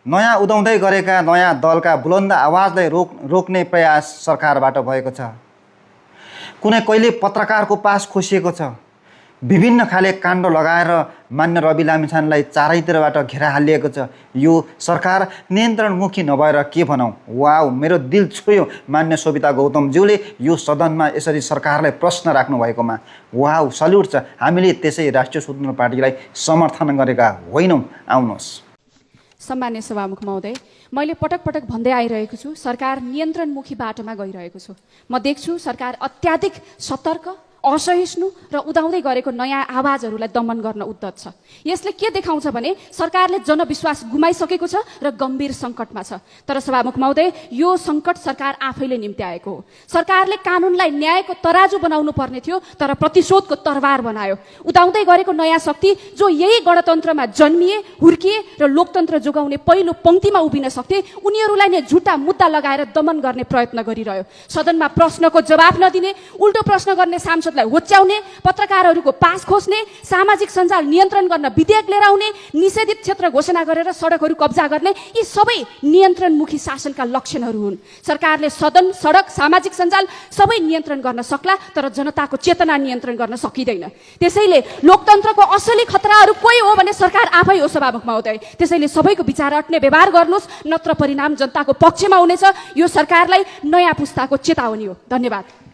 नयाँ उदाउँदै गरेका नयाँ दलका बुलन्द आवाजलाई रोक्ने प्रयास सरकारबाट भएको छ। कुनै कहिले पत्रकारको पास खोसिएको छ। विभिन्न खाले काण्ड लगाएर मान्य रवि लामिछानेलाई चारैतिरबाट घेरा हालिएको छ। यो सरकार नियन्त्रणमुखी नभएर के भनौँ। वाउ, मेरो दिल छोयो मान्य सोभिता गौतमज्यूले यो सदनमा यसरी सरकारलाई प्रश्न राख्नु भएकोमा। वाउ, सल्युट छ। हामीले त्यसै राष्ट्रिय स्वतन्त्र पार्टीलाई समर्थन गरेका होइनौँ। आउनुहोस्। सम्मान्य सभामुख महोदय, मैले पटक पटक भन्दै आइरहेको छु, सरकार नियन्त्रणमुखी बाटोमा गइरहेको छु। म देख्छु सरकार अत्याधिक सतर्क, असहिष्णु र उदाउँदै गरेको नयाँ आवाजहरूलाई दमन गर्न उद्यत छ। यसले के देखाउँछ भने सरकारले जनविश्वास गुमाइसकेको छ र गम्भीर सङ्कटमा छ। तर सभामुख महोदय, यो सङ्कट सरकार आफैले निम्त्याएको हो। सरकारले कानुनलाई न्यायको तराजु बनाउनु पर्ने थियो, तर प्रतिशोधको तरवार बनायो। उदाउँदै गरेको नयाँ शक्ति जो यही गणतन्त्रमा जन्मिए, हुर्किए र लोकतन्त्र जोगाउने पहिलो पङ्क्तिमा उभिन सक्थे, उनीहरूलाई नै झुटा मुद्दा लगाएर दमन गर्ने प्रयत्न गरिरह्यो। सदनमा प्रश्नको जवाफ नदिने, उल्टो प्रश्न गर्ने सांसदलाई होच्याउने, पत्रकारहरूको पास खोज्ने, सामाजिक सञ्जाल नियन्त्रण गर्न विधेयक लिएर आउने, निषेधित क्षेत्र घोषणा गरेर सडकहरू कब्जा गर्ने, यी सबै नियन्त्रणमुखी शासनका लक्षणहरू हुन्। सरकारले सदन, सडक, सामाजिक सञ्जाल सबै नियन्त्रण गर्न सक्ला, तर जनताको चेतना नियन्त्रण गर्न सकिँदैन। त्यसैले लोकतन्त्रको असली खतराहरू कोही हो भने सरकार आफै हो सभामुख महोदय। त्यसैले सबैको विचार अट्ने व्यवहार गर्नुहोस्, नत्र परिणाम जनताको पक्षमा हुनेछ। यो सरकारलाई नयाँ पुस्ताको चेतावनी हो। धन्यवाद।